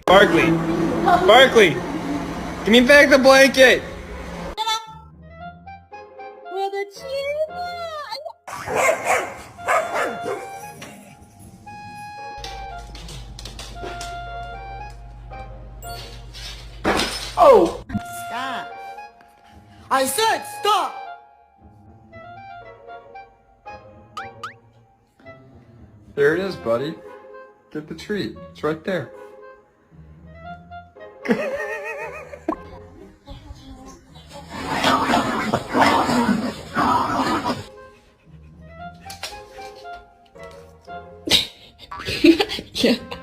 Barkley. Barkley. Give me back the blanket. Oh! Stop. I said stop! There it is, buddy. Get the treat. It's right there.